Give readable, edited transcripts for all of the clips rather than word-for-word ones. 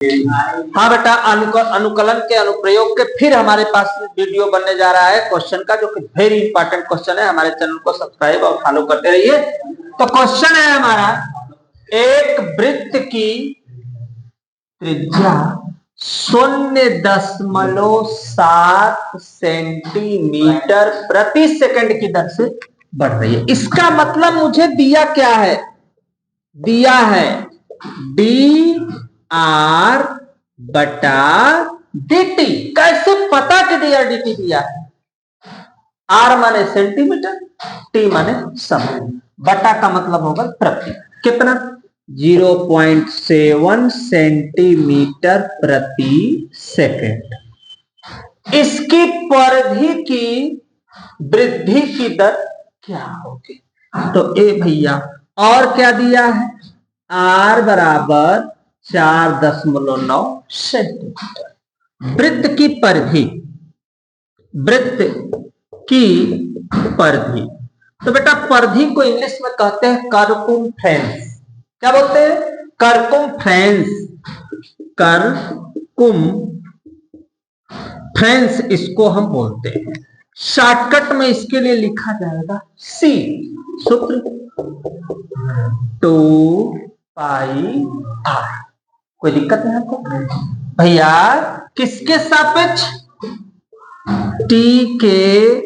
हाँ बेटा, अनुकलन के अनुप्रयोग के फिर हमारे पास वीडियो बनने जा रहा है क्वेश्चन का, जो कि वेरी इंपॉर्टेंट क्वेश्चन है। हमारे चैनल को सब्सक्राइब और फॉलो करते रहिए। तो क्वेश्चन है हमारा, एक वृत्त की त्रिज्या 0.7 सेंटीमीटर प्रति सेकंड की दर से बढ़ रही है। इसका मतलब मुझे दिया क्या है? दिया है dr बटा dt। कैसे पता कि dr dt दिया है? r माने सेंटीमीटर, t माने समय, बटा का मतलब होगा प्रति। कितना? 0.7 सेंटीमीटर प्रति सेकंड। इसकी परिधि की वृद्धि की दर क्या होगी? तो ए भैया, और क्या दिया है? r बराबर 4.9 सेंटीमीटर। वृत्त की परिधि, वृत्त की परिधि, तो बेटा परिधि को इंग्लिश में कहते हैं सर्कमफ्रेंस। क्या बोलते हैं? सर्कमफ्रेंस। सर्कमफ्रेंस इसको हम बोलते हैं। शॉर्टकट में इसके लिए लिखा जाएगा सी, सूत्र 2πr। कोई दिक्कत है आपको भैया? किसके सापेक्ष? टी के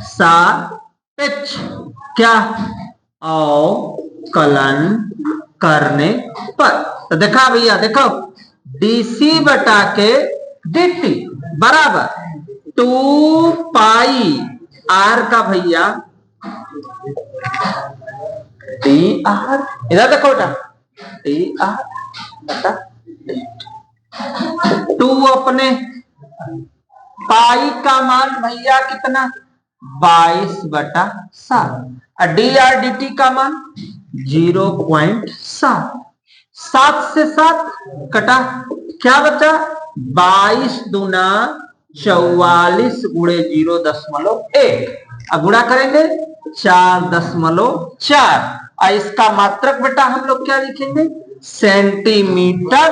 सापेक्ष क्या अवकलन करने पर। तो देखा भैया, देखो डीसी बटा के dt बराबर 2πr का भैया dr। इधर देखो बेटा, dr बटा 2 अपने पाई का मान भैया कितना? 22/7। और dr dt का मान 0.7। 7 से 7 कटा, क्या बचा? 22 दूना 44 गुणे 0.1। अब गुणा करेंगे 4.4। और इसका मात्रक बेटा हम लोग क्या लिखेंगे? सेंटीमीटर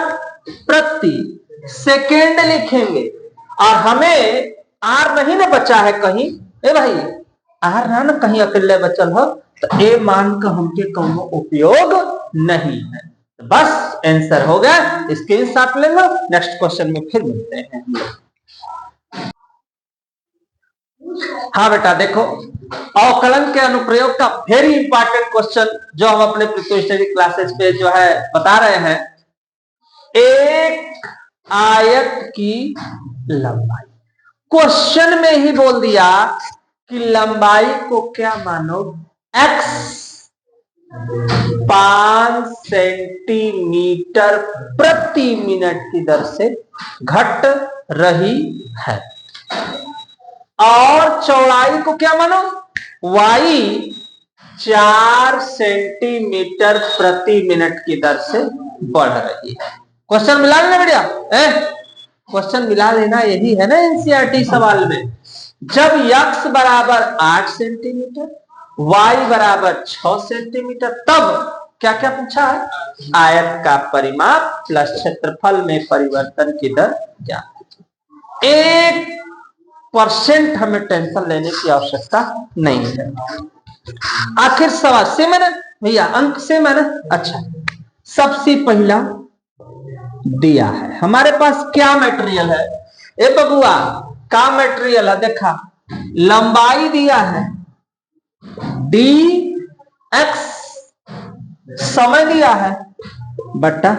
प्रति सेकेंड लिखेंगे। और हमें आर नहीं ना बचा है कहीं, ए भाई, आर ना कहीं अकेले बचल हो, तो ए मान का हमके कोनो उपयोग नहीं है। तो बस आंसर हो गया। स्क्रीनशॉट ले लो। नेक्स्ट क्वेश्चन में फिर मिलते हैं। हाँ बेटा देखो, अवकलन के अनुप्रयोग का वेरी इंपॉर्टेंट क्वेश्चन जो हम अपने प्रिपरेटरी क्लासेस पे जो है बता रहे हैं। एक आयत की लंबाई, क्वेश्चन में ही बोल दिया कि लंबाई को क्या मानो? x 5 सेंटीमीटर प्रति मिनट की दर से घट रही है। और चौड़ाई को क्या मानो? y 4 सेंटीमीटर प्रति मिनट की दर से बढ़ रही है। क्वेश्चन मिला लेना बढ़िया, क्वेश्चन मिला लेना, यही है ना एनसीईआरटी सवाल में। जब x बराबर 8 सेंटीमीटर, y बराबर 6 सेंटीमीटर, तब क्या क्या पूछा है? आयत का परिमाप प्लस क्षेत्रफल में परिवर्तन की दर क्या? 1% हमें टेंशन लेने की आवश्यकता नहीं है। आखिर सवाल सेम है ना भैया? अंक सेम है ना? अच्छा, सबसे पहला दिया है हमारे पास क्या मटेरियल है? ए बबुआ, का मटेरियल है? देखा, लंबाई दिया है dx, समय दिया है बटा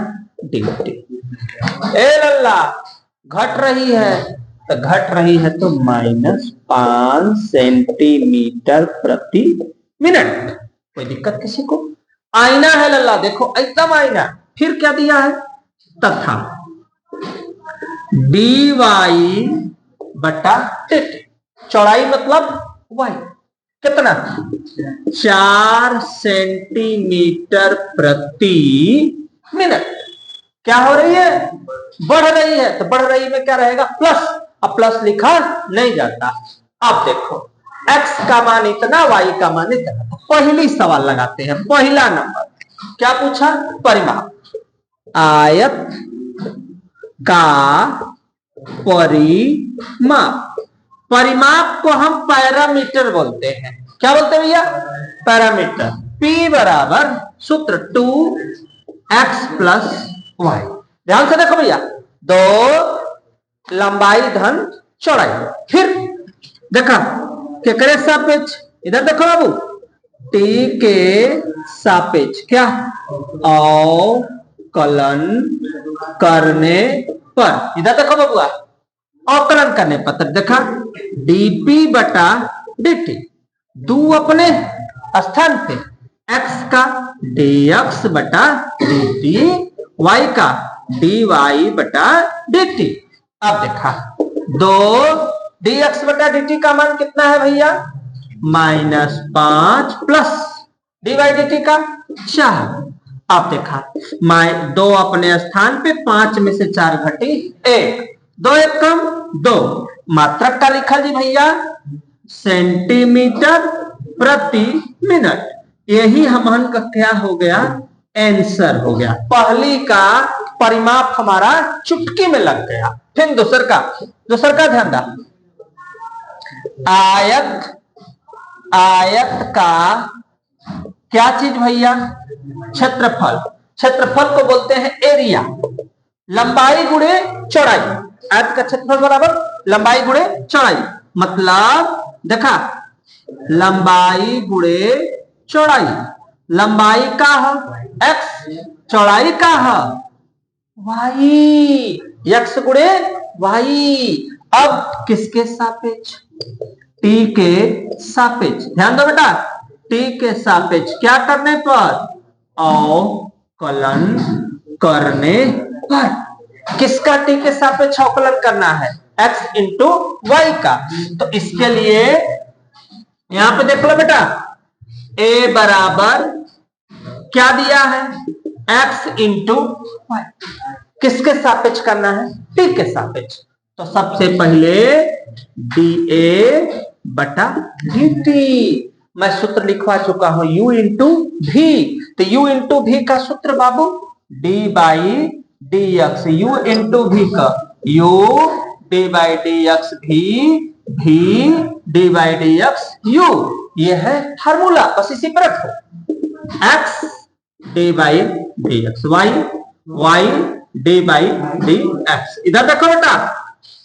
dt। ए लल्ला, घट रही है तो घट रही है तो -5 सेंटीमीटर प्रति मिनट। कोई दिक्कत किसी को? आईना है लल्ला, देखो एकदम आईना। फिर क्या दिया है? तथा dy बटा dt, चौड़ाई मतलब y कितना? 4 सेंटीमीटर प्रति मिनट। क्या हो रही है? बढ़ रही है। तो बढ़ रही में क्या रहेगा? प्लस। अब प्लस लिखा नहीं जाता। अब देखो, x का मान इतना, y का मान इतना। पहली सवाल लगाते हैं। पहला नंबर क्या पूछा? परिमाप। आयत का परिमाप। परिमाप को हम पैरामीटर बोलते हैं। क्या बोलते हैं भैया? पैरामीटर। P बराबर सूत्र 2x प्लस वाई। ध्यान से देखो भैया, दो लंबाई धन चौड़ाई। फिर देखा क्या करे सापेक्ष, इधर देखो बाबू, t के सापेक्ष क्या अवकलन करने पर, इधर देखो बाबुआ, अवकलन करने पर देखा dp बटा dt, दो अपने स्थान पे, x का dx बटा dt, y का dy बटा dt। अब देखा दो dx बटा dt का मान कितना है भैया? -5 प्लस dy dt का 4। आप देखा दो अपने स्थान पे, 5 में से 4 घटी 1, 2 1 कम 2, मात्रक का लिखा जी भैया सेंटीमीटर प्रति मिनट। यही हमन का क्या हो गया? आंसर हो गया। पहली का परिमाप हमारा चुटकी में लग गया। फिर दूसर का ध्यान दा। आयत का क्या चीज भैया? क्षेत्रफल। क्षेत्रफल को बोलते हैं एरिया। लंबाई गुणे चौड़ाई। आयत का क्षेत्रफल बराबर लंबाई गुणे चौड़ाई। मतलब देखा लंबाई गुणे चौड़ाई। लंबाई का है x, चौड़ाई का है y, x गुणे y। अब किसके सापेक्ष? t के सापेक्ष। ध्यान दो बेटा, t के सापेक्ष क्या करने पर? अवकलन करने पर। किसका t के सापेक्ष अवकलन करना है? x इंटू वाई का। तो इसके लिए यहां पे देख लो बेटा, a बराबर क्या दिया है? x into Y. किसके सापेक्ष करना है? t के सापेक्ष। तो सबसे पहले dA बटा dt, मैं सूत्र लिखवा चुका हूं u इंटू v। तो u इंटू v का सूत्र बाबू d by dx, u into v का u d by dx v d by dx u। ये है फार्मूला, बस इसी पर रखो। x d by dx, y d by dx। इधर देखो बेटा,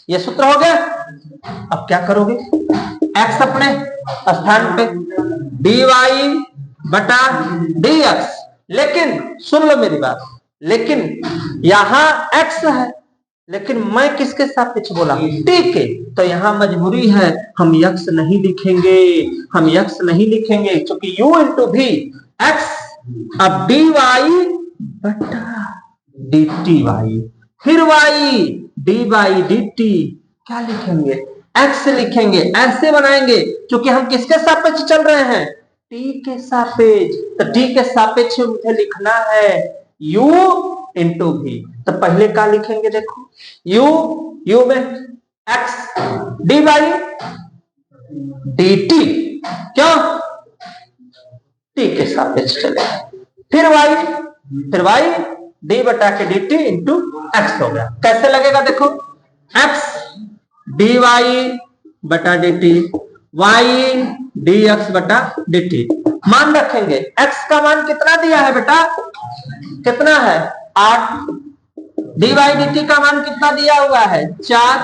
ये सूत्र हो गया। अब क्या करोगे? x अपने स्थान पे, dy बटा dx। लेकिन सुन लो मेरी बात, लेकिन यहां x है, लेकिन मैं किसके सापेक्ष बोला? t के। तो यहां मजबूरी है, हम x नहीं लिखेंगे, हम x नहीं लिखेंगे क्योंकि u इंटू v x। अब dy बटा dty, फिर y d बाई dt, क्या लिखेंगे? x लिखेंगे। ऐसे बनाएंगे क्योंकि हम किसके सापेक्ष चल रहे हैं? t के सापेक्ष। तो t के सापेक्ष मुझे लिखना है u इंटू v। तो पहले क्या लिखेंगे? देखो u में x d बाई dt, क्यों? t के सापेक्ष चलेगा। फिर y d बटा के dt इंटू x हो गया। कैसे लगेगा? देखो x dy बटा dt, y dx बटा dt। मान रखेंगे। x का मान कितना दिया है बेटा? कितना है? 8। dy dt का मान कितना दिया हुआ है? 4।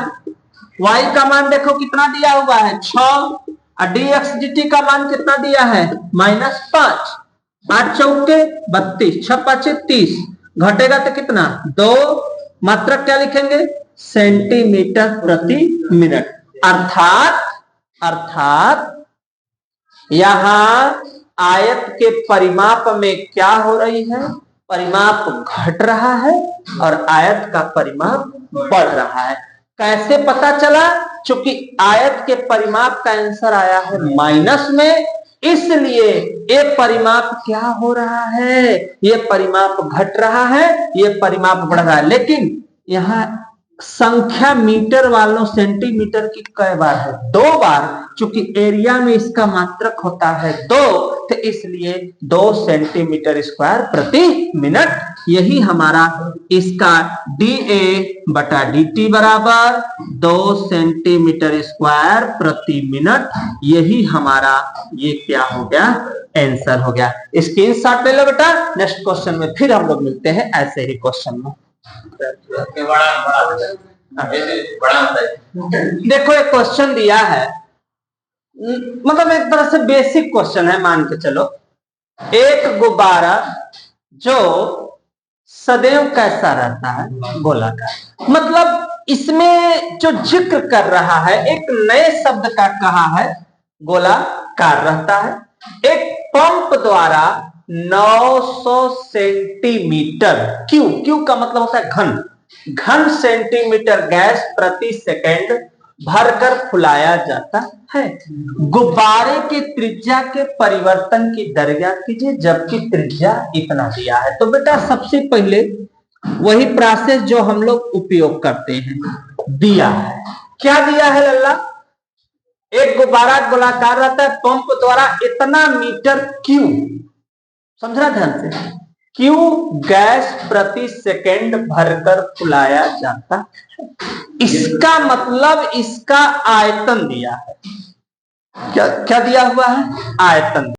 y का मान देखो कितना दिया हुआ है? 6। और dx dt का मान कितना दिया है? -5। 8 चौके 32, 6 5 30, घटेगा तो कितना? 2। मात्रक क्या लिखेंगे? सेंटीमीटर प्रति मिनट। अर्थात यहां आयत के परिमाप में क्या हो रही है? परिमाप घट रहा है और आयत का परिमाप बढ़ रहा है। कैसे पता चला? क्योंकि आयत के परिमाप का आंसर आया है माइनस में, इसलिए ये परिमाप क्या हो रहा है? ये परिमाप घट रहा है, ये परिमाप बढ़ रहा है। लेकिन यहाँ संख्या मीटर वालों सेंटीमीटर की कई बार है? 2 बार, क्योंकि एरिया में इसका मात्रक होता है 2, तो इसलिए 2 सेंटीमीटर स्क्वायर प्रति मिनट। यही हमारा इसका dA/dt बराबर 2 सेंटीमीटर स्क्वायर प्रति मिनट। यही हमारा ये क्या हो गया, आंसर हो गया। स्क्रीनशॉट ले लो बेटा। नेक्स्ट क्वेश्चन में फिर हम लोग मिलते हैं ऐसे ही क्वेश्चन में। देखो एक क्वेश्चन दिया है, मतलब एक तरह से बेसिक क्वेश्चन है, मान के चलो। एक गुब्बारा जो सदैव कैसा रहता है, गोलाकार। मतलब इसमें जो जिक्र कर रहा है एक नए शब्द का कहा है, गोलाकार रहता है। एक पंप द्वारा 900 सेंटीमीटर क्यू का मतलब होता है घन सेंटीमीटर गैस प्रति सेकंड भरकर फुलाया जाता है। गुब्बारे की त्रिज्या के परिवर्तन की दर ज्ञात कीजिए जबकि त्रिज्या इतना दिया है। तो बेटा सबसे पहले वही प्रोसेस जो हम लोग उपयोग करते हैं, दिया है। क्या दिया है लल्ला? एक गुब्बारा गोलाकार रहता है, पंप द्वारा इतना मीटर क्यू, समझना ध्यान से, क्यू गैस प्रति सेकंड भरकर फुलाया जाता है। इसका मतलब इसका आयतन दिया है। क्या दिया हुआ है? आयतन।